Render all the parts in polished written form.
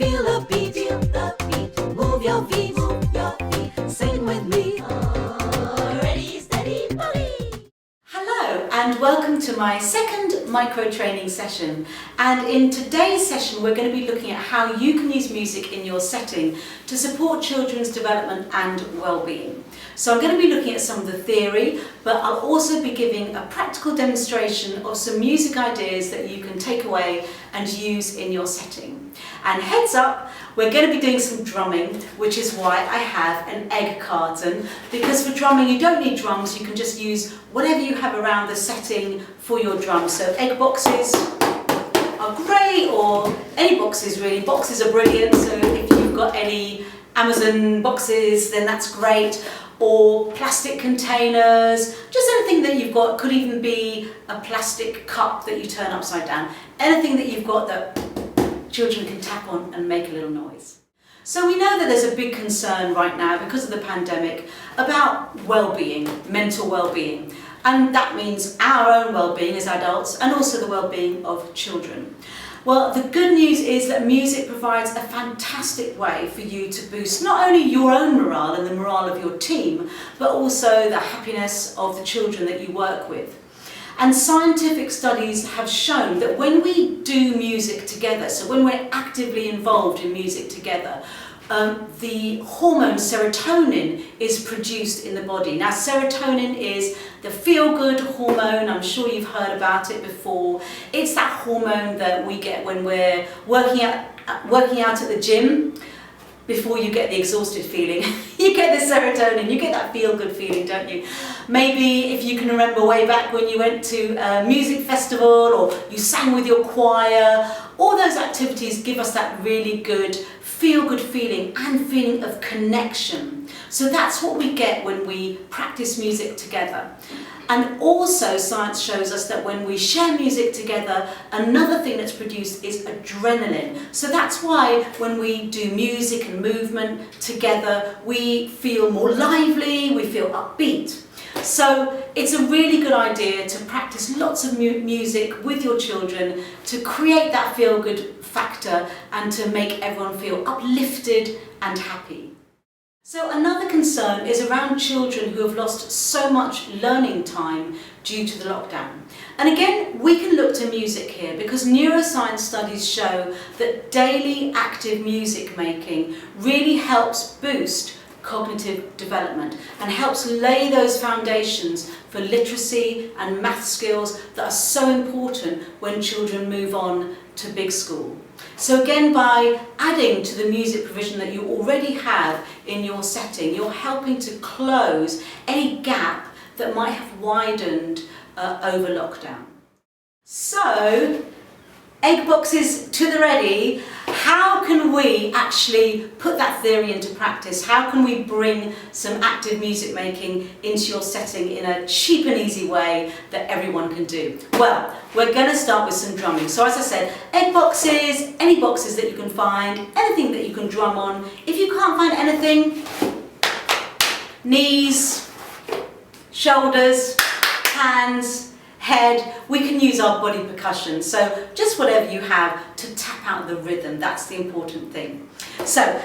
Feel the beat, move your feet, sing with me. Ready, steady, boogie. Hello and welcome to my second micro training session, and in today's session we're going to be looking at how you can use music in your setting to support children's development and well-being. So I'm going to be looking at some of the theory, but I'll also be giving a practical demonstration of some music ideas that you can take away and use in your setting. And heads up, we're going to be doing some drumming, which is why I have an egg carton, because for drumming you don't need drums, you can just use whatever you have around the setting for your drums. So egg boxes are great, or any boxes really. Boxes are brilliant, so if you've got any Amazon boxes then that's great, or plastic containers, just anything that you've got. Could even be a plastic cup that you turn upside down. Anything that you've got that children can tap on and make a little noise. So we know that there's a big concern right now because of the pandemic about well-being, mental well-being, and that means our own well-being as adults and also the well-being of children. Well, the good news is that music provides a fantastic way for you to boost not only your own morale and the morale of your team, but also the happiness of the children that you work with. And scientific studies have shown that when we do music together, so when we're actively involved in music together, the hormone serotonin is produced in the body. Now, serotonin is the feel-good hormone. I'm sure you've heard about it before. It's that hormone that we get when we're working out at the gym. Before you get the exhausted feeling, you get the serotonin, you get that feel-good feeling, don't you? Maybe if you can remember way back when you went to a music festival or you sang with your choir, all those activities give us that really good feel-good feeling and feeling of connection. So that's what we get when we practice music together. And also science shows us that when we share music together, another thing that's produced is adrenaline. So that's why when we do music and movement together, we feel more lively, we feel upbeat. So it's a really good idea to practice lots of music with your children to create that feel-good factor and to make everyone feel uplifted and happy. So another concern is around children who have lost so much learning time due to the lockdown. And again, we can look to music here because neuroscience studies show that daily active music making really helps boost cognitive development and helps lay those foundations for literacy and math skills that are so important when children move on to big school. So again, by adding to the music provision that you already have in your setting, you're helping to close any gap that might have widened over lockdown. So, egg boxes to the ready. How can we actually put that theory into practice? How can we bring some active music making into your setting in a cheap and easy way that everyone can do? Well, we're going to start with some drumming. So as I said, egg boxes, any boxes that you can find, anything that you can drum on. If you can't find anything, knees, shoulders, hands, head, we can use our body percussion. So just whatever you have to tap out the rhythm, that's the important thing. So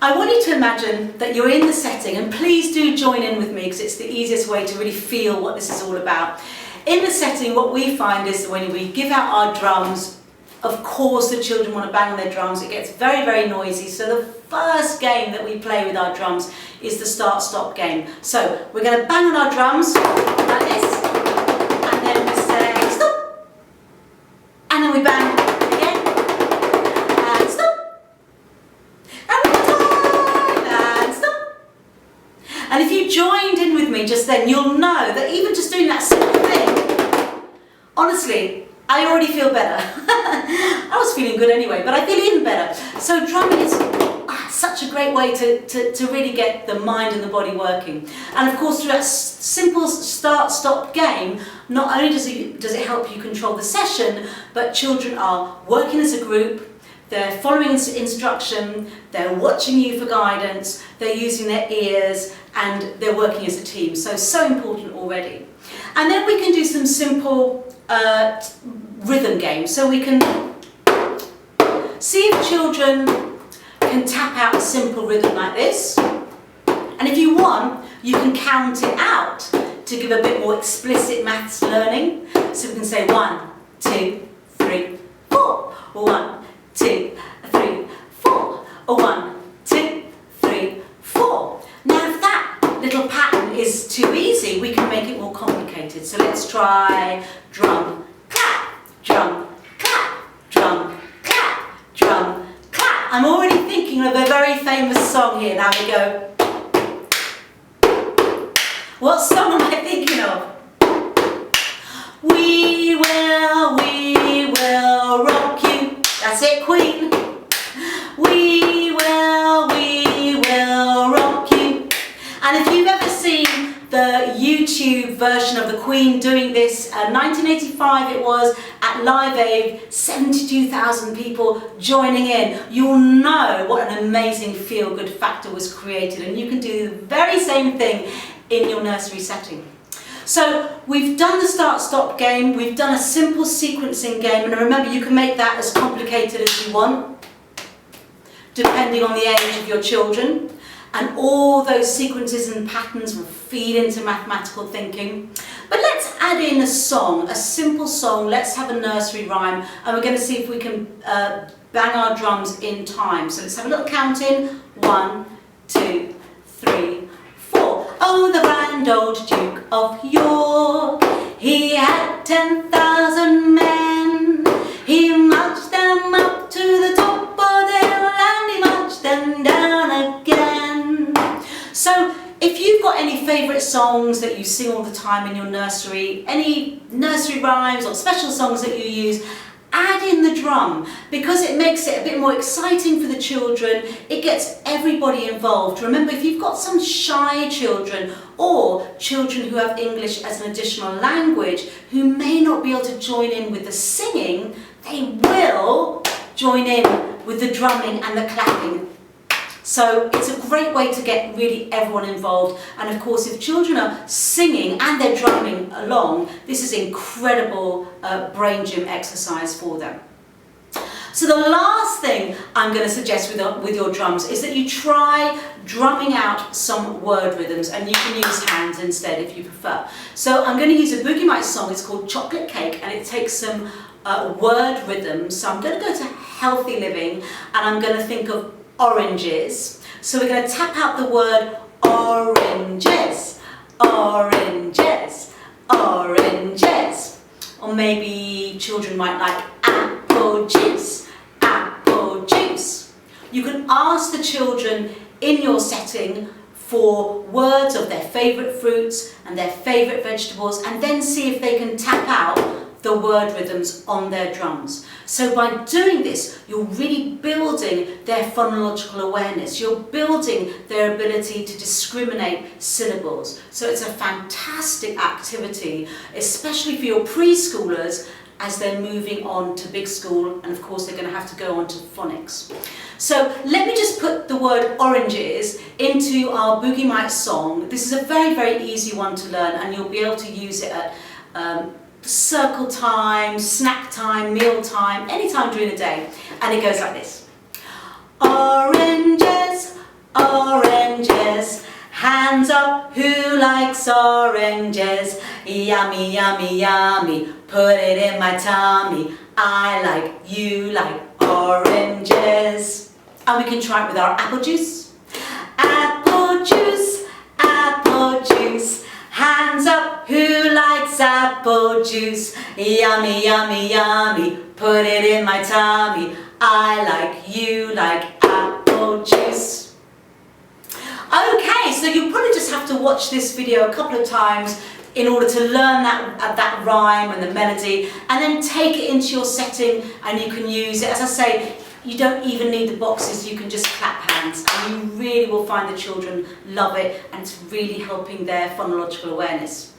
I want you to imagine that you're in the setting, and please do join in with me because it's the easiest way to really feel what this is all about. In the setting, what we find is that when we give out our drums, of course the children want to bang on their drums. It gets very, very noisy. So the first game that we play with our drums is the start-stop game. So we're going to bang on our drums like this. And then we bang again, and stop, and one more time, and stop. And if you joined in with me just then, you'll know that even just doing that simple thing, honestly, I already feel better. I was feeling good anyway, but I feel even better. So drumming is such a great way to really get the mind and the body working. And of course, through that simple start-stop game, not only does it help you control the session, but children are working as a group, they're following instruction, they're watching you for guidance, they're using their ears, and they're working as a team. So important already. And then we can do some simple rhythm games. So we can see if children can tap out a simple rhythm like this. And if you want, you can count it out to give a bit more explicit maths learning. So we can say 1, 2, 3, 4. 1, 2, 3, 4. 1, 2, 3, 4. Now if that little pattern is too easy, we can make it more complicated. So let's try drum, clap, drum, clap, drum, clap, drum, clap. I'm already thinking of a very famous song here. Now we go. What song am I thinking of? We will rock you. That's it, Queen. We will rock you. And if you've ever seen the YouTube version of the Queen doing this, 1985 it was, at Live Aid, 72,000 people joining in, you'll know what an amazing feel-good factor was created, and you can do the very same thing in your nursery setting. So we've done the start-stop game, we've done a simple sequencing game, and remember you can make that as complicated as you want, depending on the age of your children, and all those sequences and patterns will feed into mathematical thinking. But let's add in a song, a simple song. Let's have a nursery rhyme, and we're going to see if we can bang our drums in time. So let's have a little count in. 1, 2, 3, 4. Oh, the grand old Duke of York, he had 10,000 men. He marched them up to the top of the hill and he marched them down again. So if you've got any favourite songs that you sing all the time in your nursery, any nursery rhymes or special songs that you use, add in the drum, because it makes it a bit more exciting for the children. It gets everybody involved. Remember, if you've got some shy children or children who have English as an additional language who may not be able to join in with the singing, they will join in with the drumming and the clapping. So it's a great way to get really everyone involved. And of course, if children are singing and they're drumming along, this is incredible brain gym exercise for them. So the last thing I'm going to suggest with your drums is that you try drumming out some word rhythms, and you can use hands instead if you prefer. So I'm going to use a Boogie Mites song. It's called Chocolate Cake, and it takes some word rhythms. So I'm going to go to Healthy Living, and I'm going to think of oranges. So we're going to tap out the word oranges, oranges, oranges. Or maybe children might like apple juice, apple juice. You can ask the children in your setting for words of their favourite fruits and their favourite vegetables, and then see if they can tap out the word rhythms on their drums. So by doing this, you're really building their phonological awareness. You're building their ability to discriminate syllables. So it's a fantastic activity, especially for your preschoolers as they're moving on to big school, and of course they're going to have to go on to phonics. So let me just put the word oranges into our Boogie Mites song. This is a very, very easy one to learn, and you'll be able to use it at circle time, snack time, meal time, any time during the day. And it goes like this. Oranges, oranges, hands up, who likes oranges? Yummy, yummy, yummy, put it in my tummy. I like, you like oranges. And we can try it with our apple juice. Apple juice, apple juice. Hands up, who likes apple juice? Yummy, yummy, yummy, put it in my tummy. I like, you like apple juice. Okay, so you probably just have to watch this video a couple of times in order to learn that rhyme and the melody, and then take it into your setting, and you can use it. As I say, you don't even need the boxes, you can just clap hands, and you really will find the children love it, and it's really helping their phonological awareness.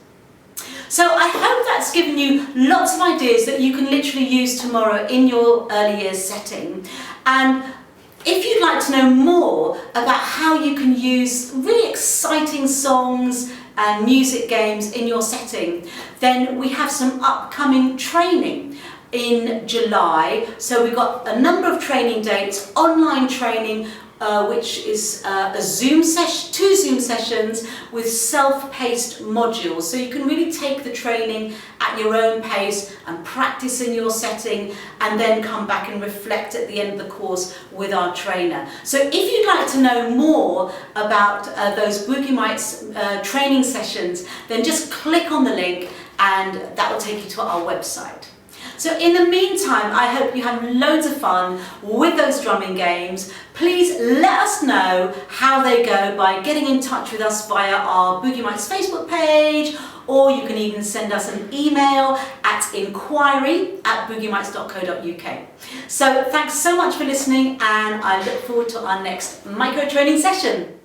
So I hope that's given you lots of ideas that you can literally use tomorrow in your early years setting. And if you'd like to know more about how you can use really exciting songs and music games in your setting, then we have some upcoming training. in July. So we've got a number of training dates, online training, which is a Zoom session, 2 Zoom sessions with self-paced modules. So you can really take the training at your own pace and practice in your setting, and then come back and reflect at the end of the course with our trainer. So if you'd like to know more about those Boogie Mites training sessions, then just click on the link and that will take you to our website. So in the meantime, I hope you have loads of fun with those drumming games. Please let us know how they go by getting in touch with us via our Boogie Mites Facebook page, or you can even send us an email at inquiry@boogiemites.co.uk. So thanks so much for listening, and I look forward to our next micro training session.